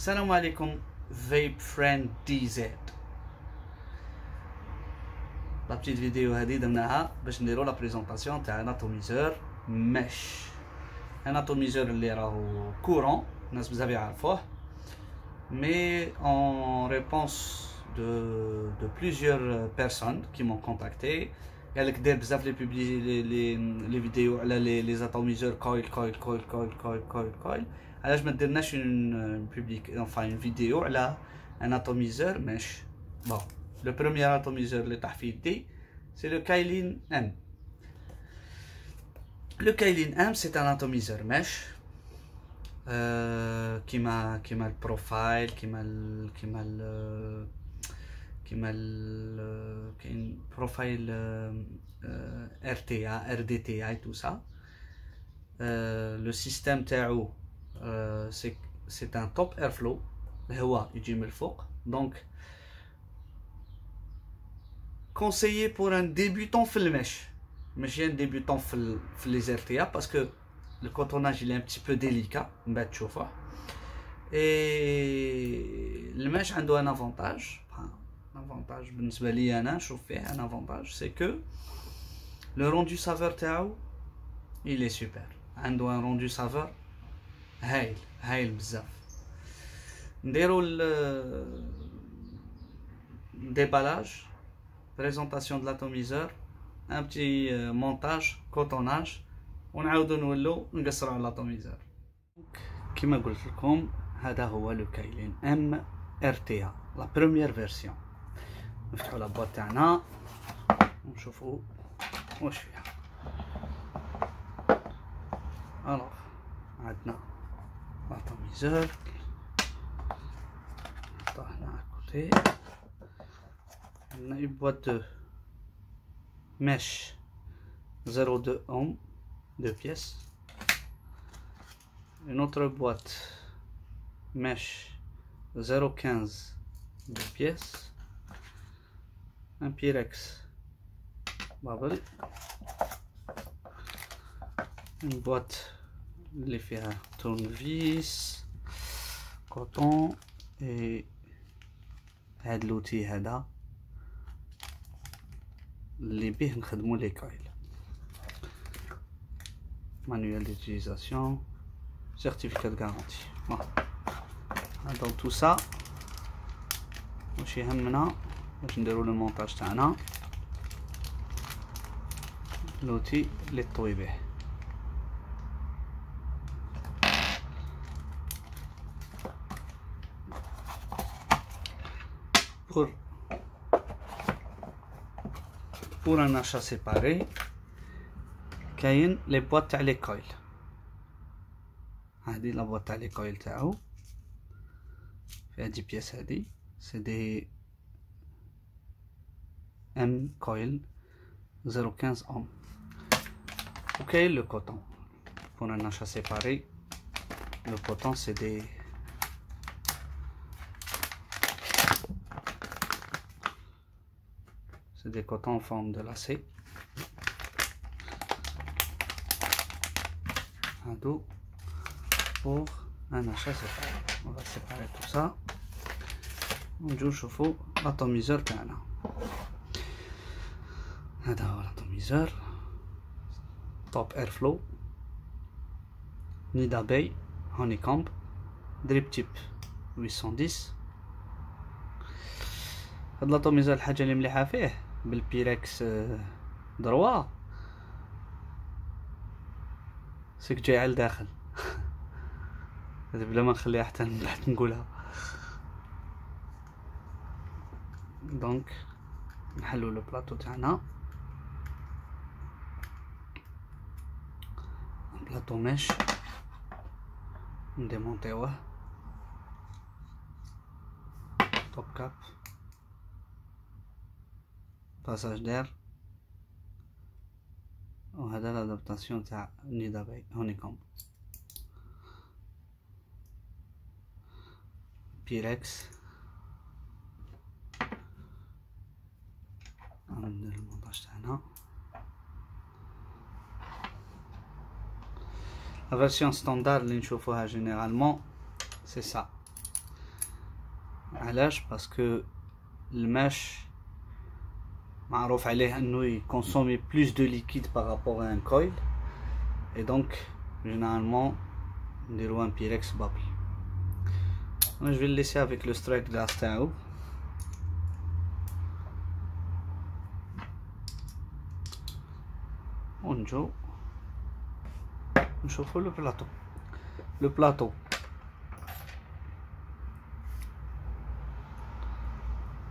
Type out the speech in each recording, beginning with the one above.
Salam alaikum, Vape Friend DZ. La petite vidéo هذه درناها باش نديرو لا بريزونطاسيون تاع ان اتوميزور مش ان اتوميزور اللي راهو كورون الناس بزاف يعرفوه mais en réponse de plusieurs personnes qui m'ont contacté قالك دير بزاف les vidéos على les atomiseurs coil علاش ما درناش une vidéo على un atomiseur مش bon. Le premier atomiseur اللي طاح في يدي c'est le Kailin M. Le Kailin M c'est un atomiseur mesh qui m'a le profile, qui m'a le profile RTA, RDTA et tout ça. Le système تاعو c'est un top airflow, الهواء يجي من الفوق, donc conseillé pour un débutant في المش, ماشي un débutant في les RTA parce que le cotonnage il est un petit peu délicat من بعد تشوفه. et المش عنده un avantage بالنسبة لي أنا نشوف فيه un avantage, c'est que le rendu saveur تاعو il est super, عنده un rendu saveur هايل بزاف. نديرو déballage, présentation de l'atomiseur, un petit montage, cotonnage, ونعاودو نولو نقصرو على l'atomiseur. كما قلت لكم هذا هو لو كايلين ام ار تي ا لا بروميير فيرسيون. نفتحو لابواط تاعنا ونشوفو واش فيها. الوغ عندنا l'atomiseur, نحطوه هنا على كوتي. عندنا une boîte de mèche 0,2 ohm, 2 pièces. Une autre boîte mèche 0,15, 2 pièces. Un Pyrex bubble. Une boîte اللي فيها tournevis, coton, et هاد l'outil هذا اللي بيه نخدمو لي كايل. manuel d'utilisation, certificat de garantie. Bon. Dans tout ça واش يهمنا باش نديرو لو مونتاج تاعنا l'outil اللي طوي به. pour un achat séparé كاين لي بواط تاع لي كويل. هادي لا بواط تاع لي كويل تاعو في هادي بياس, هادي سي دي ام كويل 0,15 ohm. وكاين لو كوتون pour un achat séparé. Le coton c'est des cotons en forme de lacet. Pour un achat séparé. On va séparer tout ça. ونجو نشوفو l'atomiseur تاعنا. هذا هو l'atomiseur top airflow nid d'abeille honeycomb drip tip 810. هاد l'atomiseur الحاجة اللي مليحة فيه بالبيركس دروا سيك جاي على الداخل. هذا بلا ما نخليها حتى من بعد نقولها. دونك نحلو لو بلاطو تاعنا, بلاطو مش نديمونطيوه, توب كاب, باساج دير, وهذا لادابتاسيون تاع نيد دابي هونيكومب. بيركس ندير المونتاج تاعنا. لا فيرسيون ستاندار اللي نشوفوها جينيرالمون سي سا. علاش؟ باسكو الماش معروف عليه انه يكونسومي بلوس دو ليكيد بارابور ان كويل، اي دونك جينيرالمون نديرو ان بيركس بابل. انا جو ليسي افيك لو سترايك جلاس تاعو. ونجو نشوفو لو بلاطو. لو بلاطو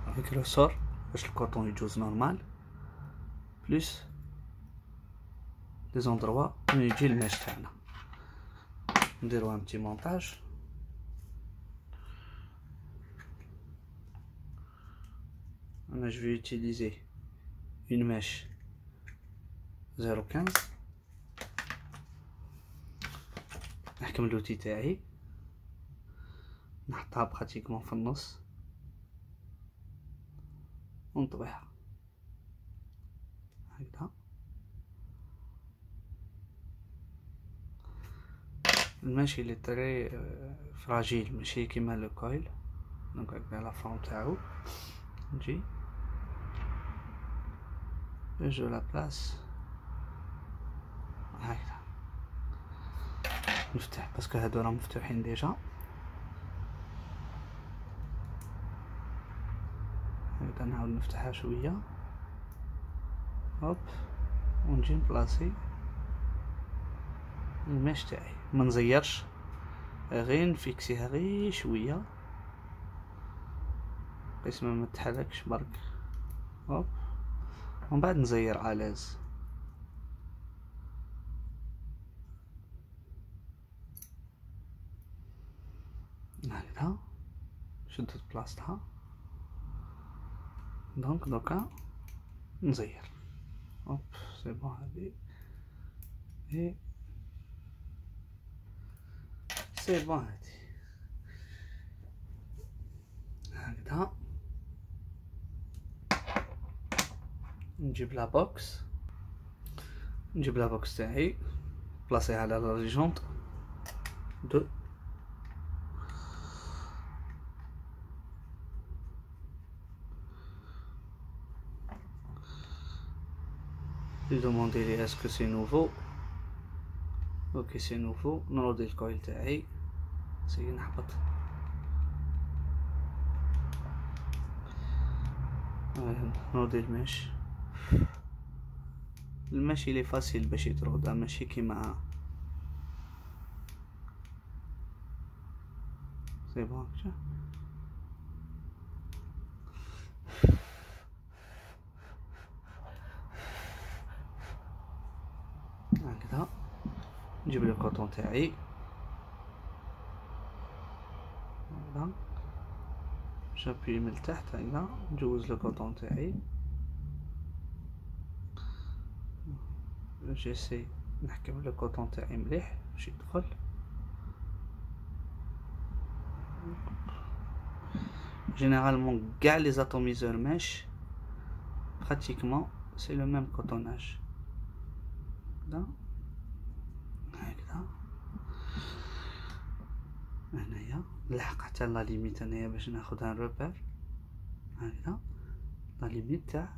avec ressort باش الكوطون يجوز نورمال، بلس لي زوندروا وين يجي الماش تاعنا. نديرو ان بتي مونتاج. انا جو في utiliser une mèche 0.15. نحكم لوتي تاعي، نحطها براتيكمون في النص ونطبعها هكذا. الماشي لي تري فراجيل، ماشي كيما لو كويل. دونك هكذا لا فورم تاعو. نجي جو لا بلاس هكذا، نفتح باسكو هادو راهم مفتوحين ديجا. هكذا نعاود نفتحها شويه، هوب، ونجي نبلاصي الماش تاعي. ما نزيرش، غير نفيكسيها غير شويه بحيث ما تحركش برك. هوب، ومن بعد نزير الاز. هكذا شدت بلاصتها. دونك دوكا نزير. هوب سي بون. هادي اي سي بون. هادي هكذا. نجيب لا بوكس، نجيب لا بوكس تاعي، بلاصيها على لا ليجونط دو. lui demander لي اسكو سي نوفو. اوكي سي نوفو. نرد الكويل تاعي، سي نحبط. نرد الماش. الماشي لي فاسيل باش يترد، ماشي كيما سي بون. هكذا نجيب لي الكوطون تاعي هكذا، جابي من التحت هكذا، نجوز الكوطون تاعي. جيسي نحكم الكوطون تاعي مليح باش يدخل. جينيرالمون كاع لي زاتوميزور ماش براتيكمون سي لو ميم كوطوناج. هكذا هنايا نلحق حتى لا ليميت هنايا باش ناخدها روبير. هكذا لا ليميت تاع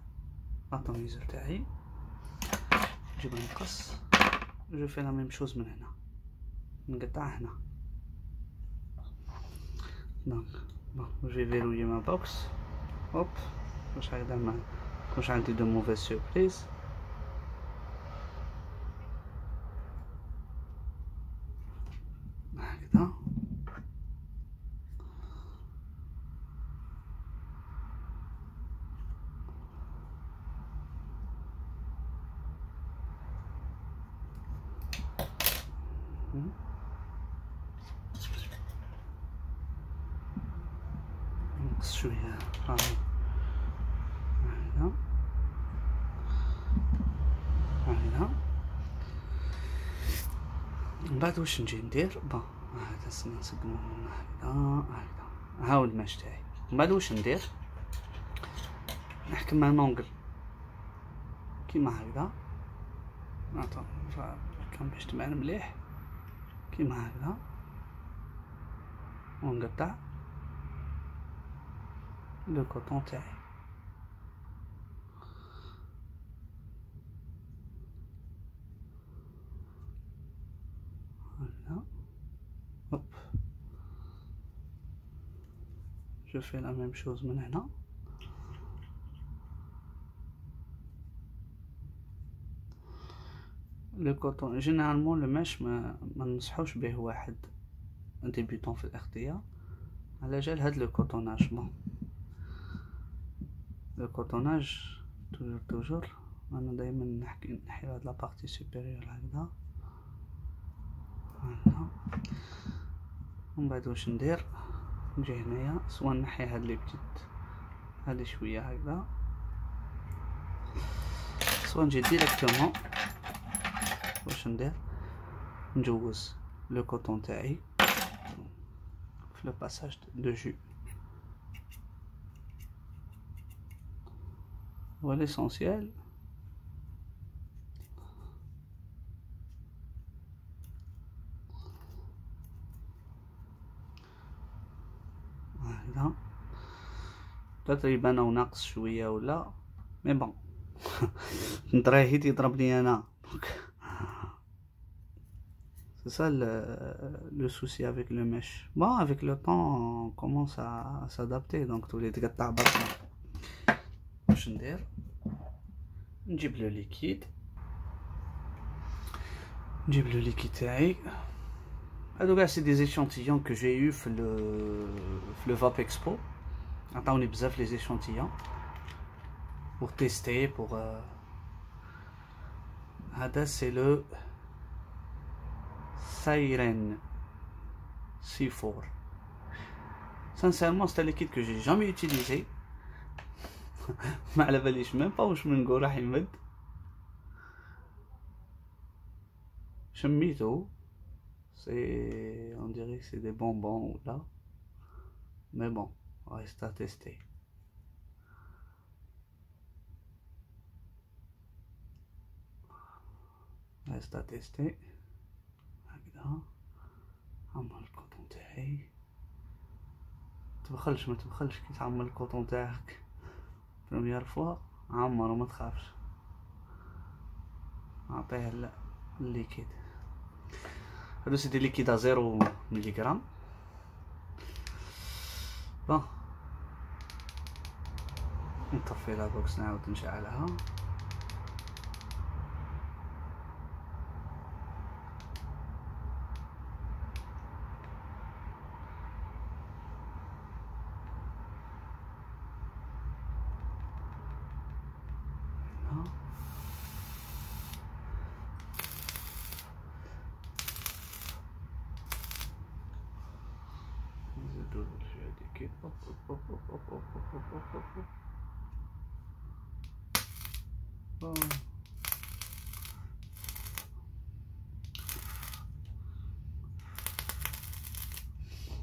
لاتوميزور تاعي. نجيب نقص، جو في لا ميم شوز من هنا، نقطع هنا. دونك جو فيرويي ما بوكس. هوب باش هكذا ما يكونش عندي دو موفيز سوربريز. هكذا نقص شوية. هكذا هكذا. من بعد واش نجي ندير؟ بون هذا نسقمو هكذا هكذا. هاو الماش تاعي. من بعد واش ندير؟ نحكم مع نونغل كيما هكذا. نعطو كان باش تبان مليح كيما هكذا، ونقطع le coton تاعي. Voilà. Hop. Je fais la même chose maintenant. Le coton, généralement le mèche ما ننصحوش به واحد un débutant في الاغطية على جال هاد le cotonnage. Bon, le cotonnage toujours انا دايما نحكي هاد la partie supérieure هكذا. فوالا ومن بعد واش ندير، نجي هنايا سوا نحي هاد لي بتيت هادي شويه هكذا، سوا نجي ديريكتومون واش ندير نجوز لو كوطون تاعي في لو باساج دو جو. و ليسونسيال هكذا، بتات يبانو ناقص شويه ولا مي بون ندراهي تيضربني انا. C'est ça le souci avec le mèche. Bon, avec le temps, on commence à s'adapter. Donc, tous les تقطع برشا. واش ندير؟ نجيب لو ليكيد. نجيب لو ليكيد تاعي. هادو كاع سي دي échantillons que j'ai eu في le Vap Expo. عطاوني بزاف لي échantillons pour tester pour هذا c'est le Siren C4. Sincèrement, c'est un liquide que j'ai jamais utilisé. ما على باليش même pas واش من نقول راح يمد. شميتو c'est on dirait que c'est des bonbons ou là, mais bon, reste à tester. Reste à tester. عمر الكوطون تاعي، تبخلش ما تبخلش كي تعمر الكوطون تاعك بروميير فوا، عمر وما تخافش، اعطيه الليكيد. هادو سي دي ليكيد 0 مليغرام. بون نطفي لا بوكس نعاود نشعلها.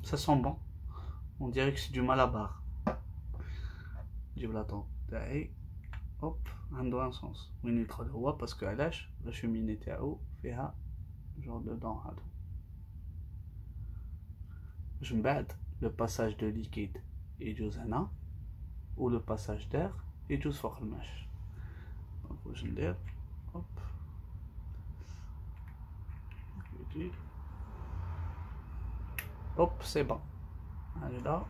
Ça sent bon, on dirait que c'est du malabar. نجيب لاطون تاعي هوب، عنده ان سونس وين يدخل هو باسكو علاش لا شوميني تاعو فيها جور دو دون هادو، باش من بعد لو باساج دو ليكيد يجوز هنا و لو باساج دير يجوز فوق الماش. دونك واش ندير هوب هوب سي بون هكذا.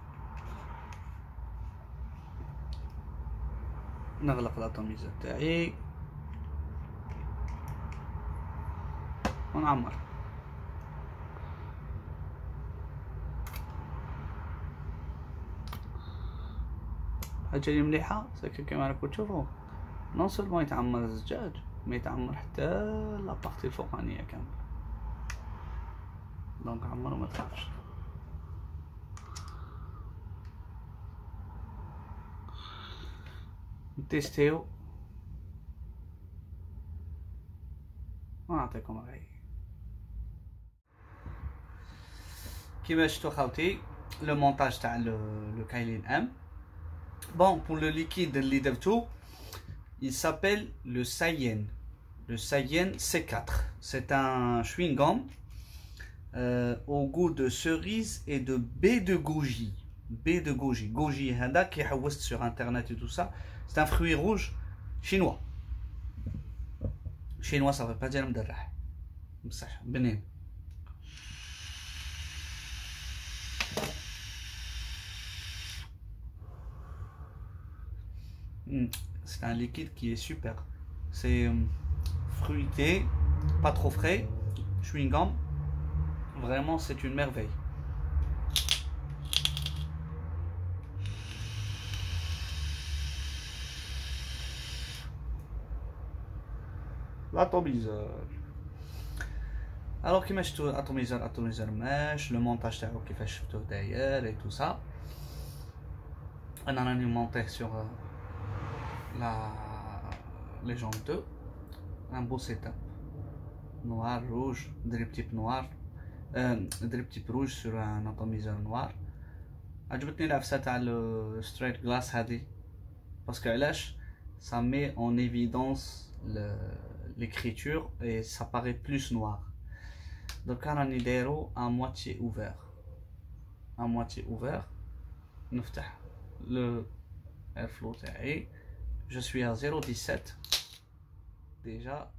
نغلق لاطوميزور تاعي ونعمر. حاجه اللي مليحه ساكن كما راكم تشوفوا، نون سولمون يتعمر الزجاج ما يتعمر حتى لابارتي الفوقانيه كامله. دونك عمر وما تخافش. نتيستيو ونعطيكم رأيي. كيما شفتوا خاوتي لو مونتاج تاع لو كايلين ام. Bon, pour le liquide Liderto, il s'appelle le Sayen. Le Sayen C4. C'est un chewing-gum au goût de cerise et de baie de goji. baie de goji. Goji hada qui est sur internet et tout ça, c'est un fruit rouge chinois. Chinois ça veut pas dire mderrah. بصح بنين. C'est un liquide qui est super. C'est fruité, pas trop frais, chewing gum. Vraiment, c'est une merveille. L'atomiseur. Alors, كيما شفتوا atomiseur ماش le montage تاعو كيفاش شفتوه داير et tout ça. انا راني مونطيه sur la légende 2. Un beau setup noir, rouge, des petits noirs, des petits rouges sur un atomiseur noir. عجبتني العفسه تاع le straight glass هذه parce que علاش ça met en évidence l'écriture et ça paraît plus noir. Donc راني دايرو à moitié ouvert نفتح le airflow تاعي. Je suis à 0,17 déjà.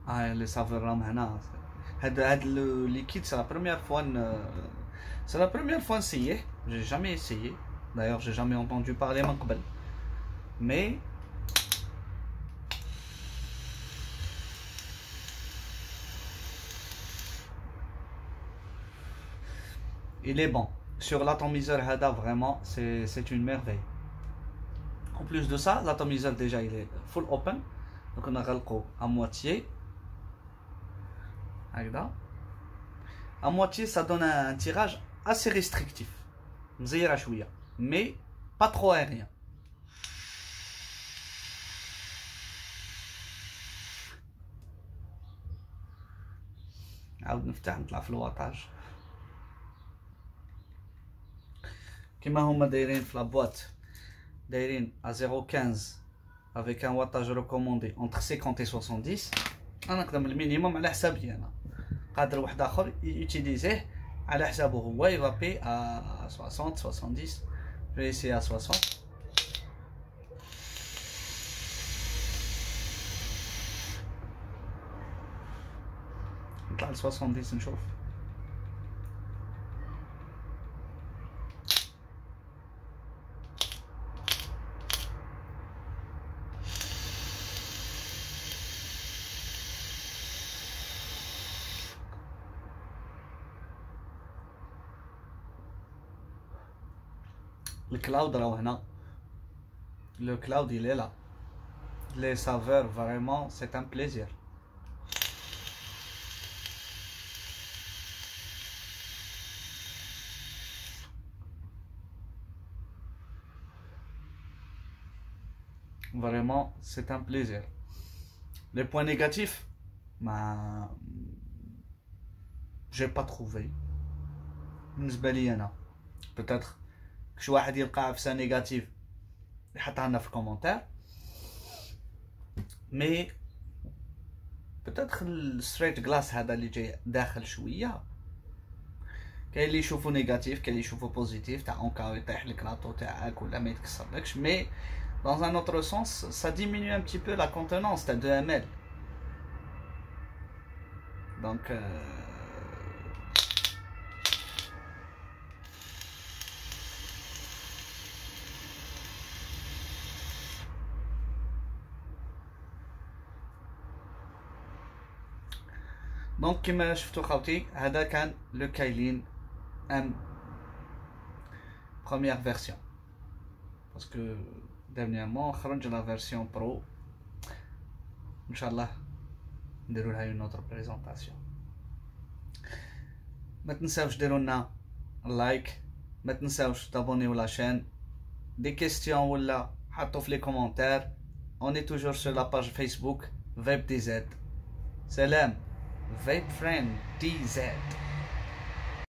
Ah, les saveurs هنا. هذا le liquide c'est la première fois d'essayer. J'ai jamais essayé. D'ailleurs, j'ai jamais entendu parler من قبل. Mais il est bon. Sur l'atomiseur Hada, vraiment, c'est une merveille. En plus de ça, l'atomiseur déjà il est full open. Donc on a ralco à moitié. À moitié, ça donne un tirage assez restrictif. Mais pas trop aérien. عاود نفتح نطلع في الواطاج كما هما دايرين في لابواط دايرين à 0,15 avec un wattage recommandé entre 50 et 70. انا نقدم المينيموم على حسابي انا قادر واحد اخر يوتيليزيه على حسابه هو يفابي à 60 70. Je vais essayer à 60. نطلع ل 70 نشوف. الكلاود راهو هنا. Le cloud il est là. Les saveurs vraiment c'est un plaisir. Vraiment, c'est un plaisir. Les points négatifs, bah, j'ai pas trouvé. Peut-être que شي واحد يلقى عفسه نيجاتيف يحطها لنا في الكومنتير. مي peut-être الستريت جلاس هذا اللي جاي داخل شويه كاين اللي يشوفوا نيجاتيف كاين اللي يشوفوا بوزيتيف تاع اونكا يطيح لك لاطو تاعك ولا ما يتكسرلكش. مي dans un autre sens, ça diminue un petit peu la contenance de ml. Donc, كما شفتوا خوتي هذا كان le Kailin M première version. Parce que dernièrement خرج la version pro. Inch'Allah نديروا لها une autre présentation. ما تنساوش ديروا لنا لايك، ما تنساوش تابونيو لا chaîne. Des questions ولا حطوا في les commentaires. On est toujours sur la page Facebook Vape DZ. Salam Vape Friend DZ.